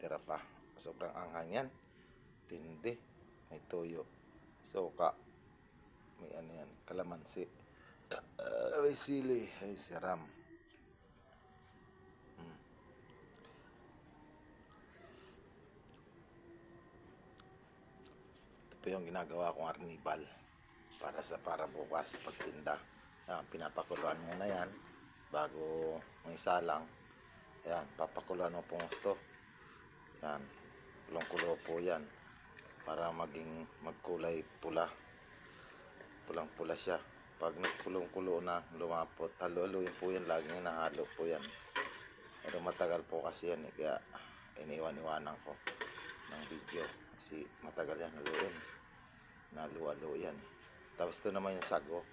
natira pa. Sobrang anghang yan. Tindi. May toyo. Suka. May ano yan. Kalamansi. May sili. Ay siram. Ito po yung ginagawa kong arnibal. Para bukas pagtinda. Yan, pinapakuluan muna yan. Bago may salang. Yan, papakuluan mo pong gusto. Yan. Kulong-kulo po yan. Para magkulay pula. Pulang-pula siya. Pag nagkulong-kulo na, lumapot. Halo-haloyin po yan. Laging nahalo po yan. Pero matagal po kasi yan. Kaya iniwan-iwanan ko ng video. Kasi matagal yan haluin. Naluwalo yan. Tapos ito naman yung sago.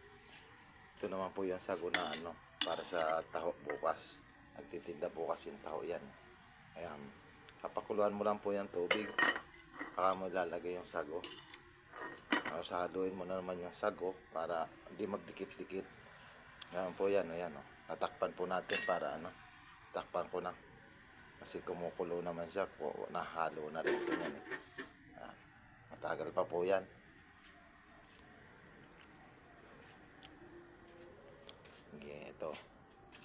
Ito naman po yung sago na para sa taho bukas. Nagtitinda bukas yung taho yan. Ayan. Papakuluan mo lang po yung tubig. Baka mo ilalagay yung sago. Tapos haluin mo na naman yung sago para hindi magdikit-dikit. Ayan po yan. Ayan, oh. Tatakpan po natin para takpan ko na. Kasi kumukulo naman siya. Nahalo na rin siya yan. Ayan. Matagal pa po yan.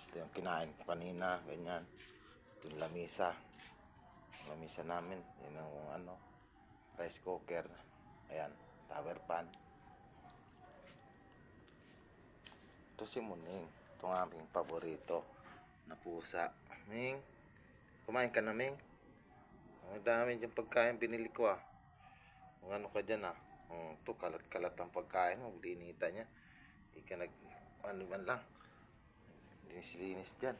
Ito yung kinain ko kanina, ganyan. Ito yung lamisa namin, yun ang rice cooker, ayan, tower pan. Ito si Muning, itong aking paborito na pusa. Ming, kumain ka na, Ming? Ang dami dyan pagkain binili ko kung ano ka dyan ito kalat-kalat ang pagkain mo, linita niya, hindi ka man lang linis dyan.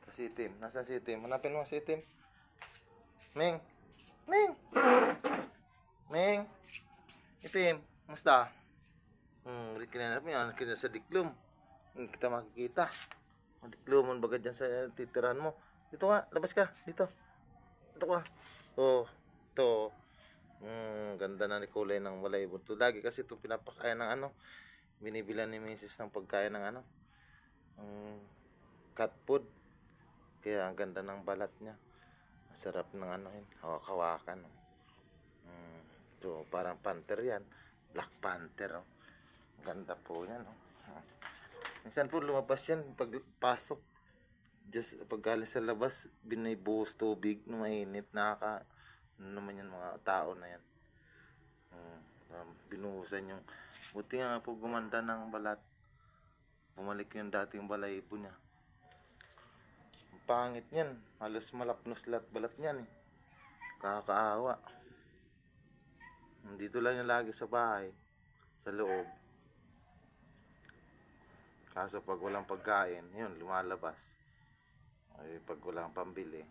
Ito si Tim. Nasaan si Tim? Hanapin mo si Tim. Ming! Ming! Ming! Itim, musta? Ulit kinanap niya. Anak kita sa diklom. Hindi kita makikita. Ang diklomon baga dyan sa titiran mo. Dito nga, labas ka. Dito. Dito ka. Oh, ito. Ganda na ni kulay ng walay bunto. Lagi kasi itong pinapakain ng binibilan ni Mrs. ng pagkain ng cat food. Kaya ang ganda ng balat niya. Masarap ng hawak-hawakan. So, parang panther yan. Black panther. Ganda po yan. Minsan po lumabas yan pagpasok. Just paggaling sa labas, binibuhos tubig na mainit. Naman yan mga tao na yan. Binuhusan yung buti nga po gumanda ng balat. Bumalik yung dating balahibo niya. Ang pangit niyan. Halos malapnos lahat balat niyan Kakaawa. Dito lang yung lagi sa bahay. Sa loob. Kaso pag walang pagkain, yun, lumalabas. Ay, pag walang pambili,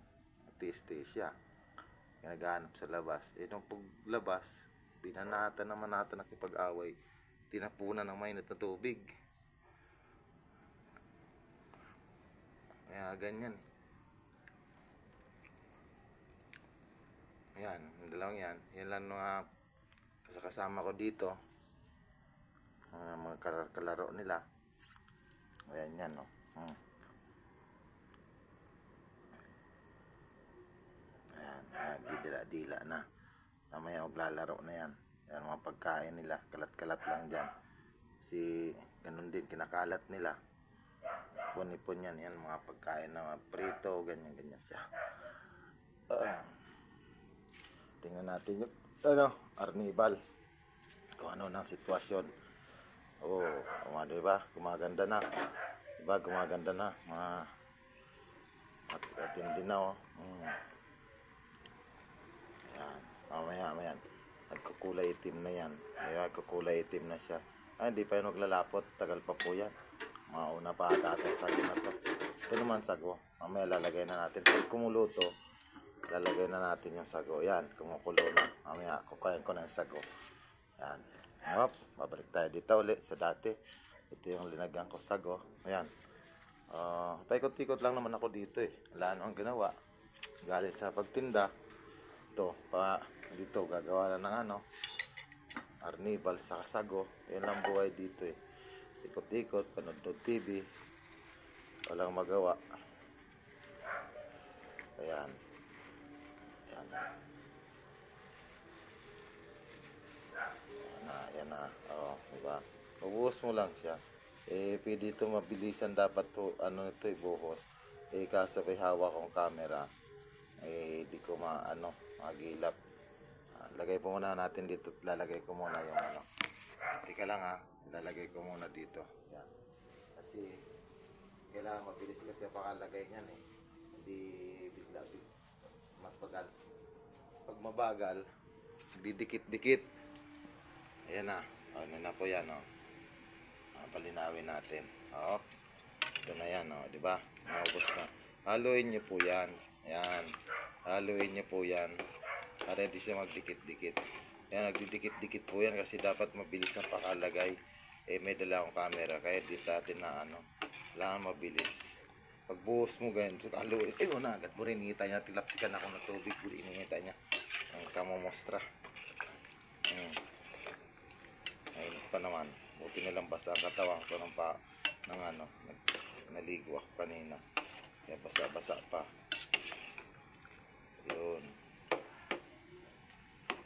tiis-tiis siya. Kaya naghahanap sa labas. Nung paglabas, binanata naman natin nakipag-away. Tinapunan ng mainit na tubig. Kaya ganyan. Ayan, yung dalawang yan. Yan lang mga kasama ko dito. Mga kalaro nila. Ayan yan, Ayan, didila-dila na. Mamaya maglalaro na yan. Yan mga pagkain nila. Kalat-kalat lang dyan. Kasi ganun din, kinakalat nila. Ipon-ipon yan mga pagkain na prito, ganyan-ganyan siya. Tingnan natin yung arnibal. Kung ano ng sitwasyon. Diba? Gumaganda na. Diba? Gumaganda na. Matindi na, Ayan. Mamaya. Nagkukulay itim na yan. Nagkukulay itim na siya. Hindi pa yung naglalapot. Tagal pa po yan. Mauna pa ata sa sago na to. Ito naman sago. Mamaya lalagay na natin. Pag kumulo to, lalagay na natin yung sago. Yan, kumukulo na. Mamaya kukain ko na yung sago. Yan. Babalik tayo dito ulit sa dati. Ito yung linagyan ko sago. Ayan. Paikot-ikot lang naman ako dito Wala ang ginawa. Galing sa pagtinda. Ito, dito gagawa na ng arnibal sa sago. Yan lang buhay dito Ikot-ikot, panood TV. Walang magawa. Ayan. bubuhos mo lang siya. Pwede ito mabilisan dapat to, ano ito buhos. Kaso may hawak kong camera. Di ko magilap. Lagay po muna natin dito. Lalagay ko muna yung ano. Tika lang lalagay ko muna dito. Yan. Kasi kailangan mabilis kasi pakalagay niyan Hindi bigla mabagal. Pag mabagal, didikit-dikit. Ayan na. Ano na po yan palinawin natin. Ito na yan di ba? Naubos na. Haluin niyo po yan. Ayan. Haluin niyo po yan. Para hindi siya magdikit-dikit. Ayan, nagdidikit-dikit po yan kasi dapat mabilis na pakalagay. May dala akong camera kaya dito natin na kailangan mabilis. Pagbuhos mo ganyan, haluin. Una agad mo rin hinihintay niya. Tilapsikan ako ng tubig. Hinihintay niya. Ang kamomostra. Ayun pa naman. Buti nilang basa ang katawan ko naligo ako kanina. Kaya basa-basa pa. Yun.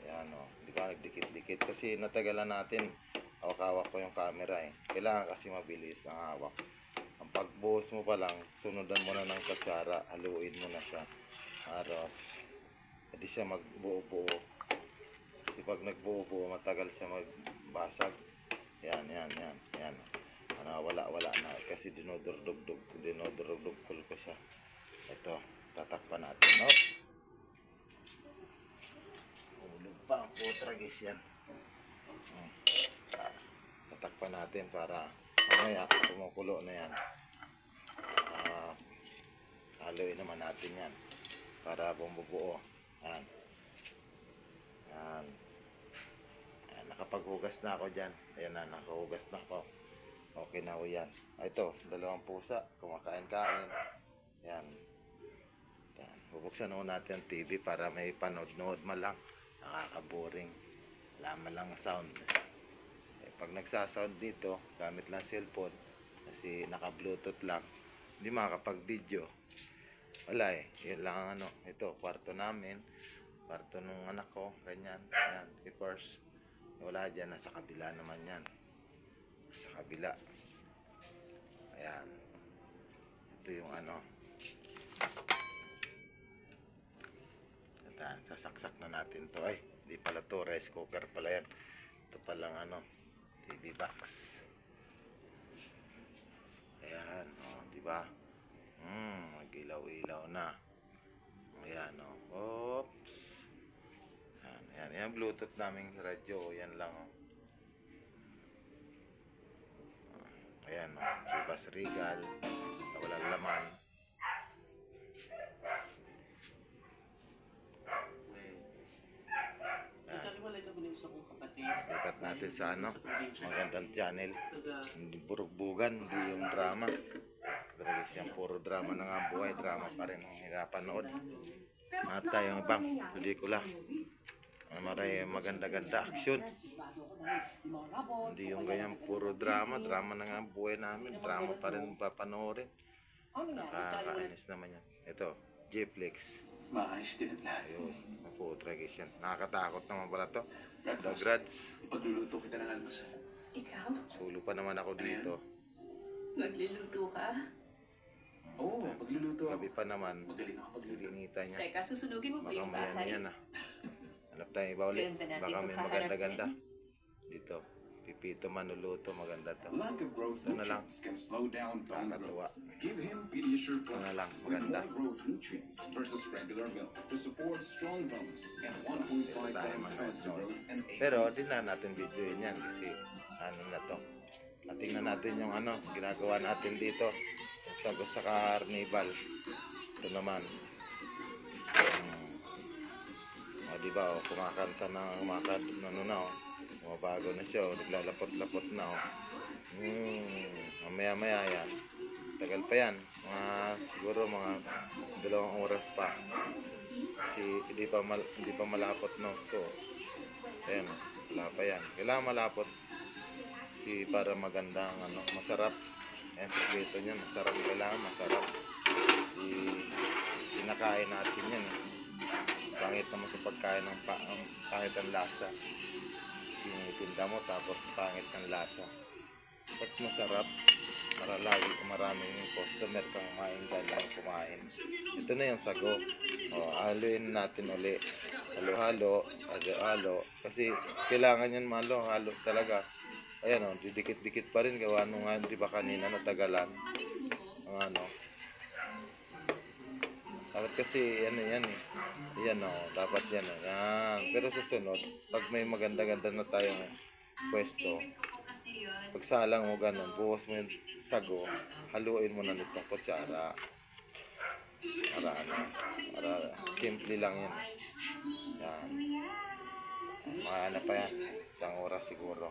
Ayan Hindi ka nagdikit-dikit kasi natagalan natin. Hawak-hawak ko yung camera Kailangan kasi mabilis ang hawak. Ang pagbuhos mo pa lang, sunudan mo na ng kutsara, haluin mo na siya. Aros. Hindi siya magbuo-buo. Kasi pag nagbuo-buo, matagal siya magbasag. Yan. Wala na. Kasi dinodurdugdug ko siya. Ito, tatakpan natin. Ulog pa ang putra guys yan. Tatakpan natin para mamaya kumukulo na yan. Haluin naman natin yan para bumubuo. Yan. Nakapaghugas na ako dyan. Ayan na, nakahugas na ako. Okay na yan. Ito, 2 pusa. Kumakain-kain. Yan. Bubuksan natin ang TV para may panood-nood man lang. Nakaka-boring. Wala man lang sound. Pag nagsasound dito, gamit lang cellphone. Kasi naka-bluetooth lang. Hindi makakapag-video. Wala Yun lang ito, kwarto namin. Kwarto nung anak ko. Ganyan. Yan. Keepers. Wala dyan. Nasa kabila naman yan. Sa kabila. Ayan. Ito yung sasaksak na natin to. Di pala to. Rice cooker pala yan. Ito palang TV box. Ayan. Di ba? Mag-ilaw-ilaw na. Ayan. Oops. Ayan. Bluetooth naming radyo. Yan lang. Ayan. Chivas Regal. Walang laman. Lipat natin sa magandang channel. Hindi burugbugan, hindi yung drama. Talaga siyang puro drama na nga buhay. Drama pa rin ang hirapanood. At tayong ibang pelikula. Maray maganda-ganda action. Hindi yung ganyan puro drama. Drama na nga buhay namin. Drama pa rin papanoorin. Nakakainis naman yan. Ito, J-Flex. Maayos din ang lahat. Ayun, tragis yan. Nakakatakot naman pala to. The Grads. Ipagluluto kita ng almasal. Ikaw? Sulo pa naman ako dito. Nagluluto ka? Oo, magluluto ako. Gabi pa naman. Magaling ako magluto. Linita niya. Teka, susunugin mo ba Baka yung mayan bahay? yan Hanap tayo iba ulit. Ganda natin Baka ito may kaharap maganda-ganda. yan. Dito. Pipito Manuluto. Maganda to. Lack of growth Ito na lang. nutrients can slow down bone Nakakatuwa. growth. Give him Pediasure Plus na lang, with maganda. more growth nutrients versus regular milk to support strong bones and 1.5 Tayo times faster manood. growth and Pero age. di na natin videoin yan kasi na to. Tingnan natin yung ginagawa natin dito sa carnival. Ito naman. Diba kumakanta na bago na siya naglalapot-lapot na mamaya yan, tagal pa yan, siguro mga 2 oras pa kasi hindi pa malapot to. Ayan, wala pa yan, kailangan malapot kasi para magandang masarap. Ayan, sikreto niyan, masarap, kailangan masarap. Pinakain natin yan pangit naman sa pagkain ng pangit ang lasa. Tinitinda mo tapos pangit ang lasa. At masarap. Para lagi maraming customer kumain dahil kumain. Ito na yung sago. O, haluin natin uli. Halo-halo, halo-halo. Kasi kailangan yan malo-halo talaga. Ayan o, didikit-dikit pa rin. Gawa nung nga, di ba kanina natagalan. Ang ano. Dapat kasi ano yan eh. Yan o, dapat yan o. Yan. Pero susunod, pag may maganda-ganda na tayong pwesto, pagsalang mo ganun, buhos mo yung sago, haluin mo na nitong kutsara. Para ano, para simple lang yan. Yan. Mga ano pa yan, isang oras siguro.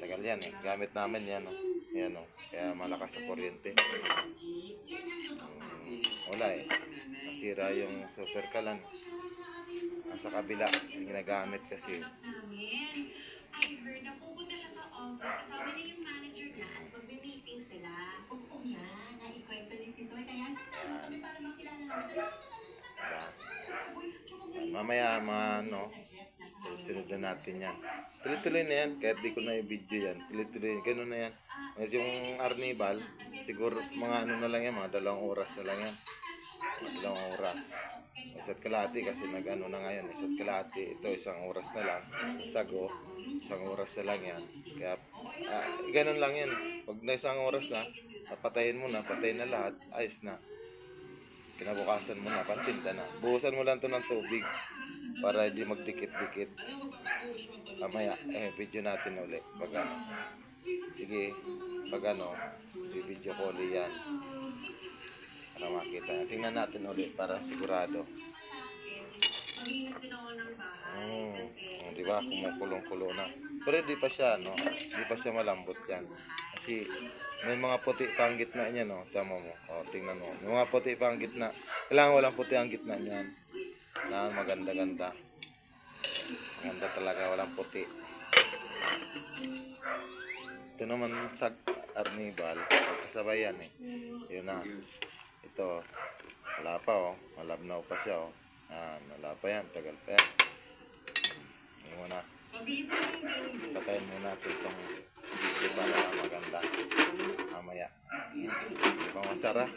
Tagal yan eh, gamit namin yan o. Yan o, kaya malakas sa kuryente. Wala eh, nasira yung super kalan. Nasa kabila, ginagamit kasi. I heard na pupunta siya sa office kasama niya yung manager niya at magbe-meeting sila. Oo nga, naikwento ni Tito. Kaya sasama kami para makilala namin siya. Mamaya mga ano, sunod na natin yan. Tuloy-tuloy na yan, kahit di ko na i-video yan. Tuloy-tuloy, gano'n na yan. Ngayon yung Arnibal, siguro mga ano na lang yan, mga 2 oras na lang yan. 2 oras. Isa't kalahati kasi nag-ano na ngayon, isa't kalahati. Ito 1 oras na lang. Sago, 1 oras na lang yan. Kaya, ganun lang yan. Pag na 1 oras na, patayin mo na, patayin na lahat, ayos na. Kinabukasan mo na, pantinda na. Buhusan mo lang to ng tubig para hindi magdikit-dikit. Kamaya, video natin ulit. Pag ano. Sige, pag ano, i-video ko ulit yan. Para makita. Tingnan natin ulit para sigurado. Maglinis din ako ng bahay kasi... Di ba? Kumukulong-kulo na. Pero di pa siya, no? Di pa siya malambot yan. Kasi may mga puti pa ang gitna niya, no? Tama mo. O, tingnan mo. May mga puti pa ang gitna. Kailangan walang puti ang gitna niyan. Na maganda-ganda. Maganda talaga, walang puti. Ito naman sa Arnibal. Kasabay yan eh. Yun na. Ito. Wala pa oh. Malabnaw pa siya oh. Wala pa yan. Tagal pa yan. Hindi mo na. Patayin mo natin itong video para maganda. Mamaya. Di ba masarap?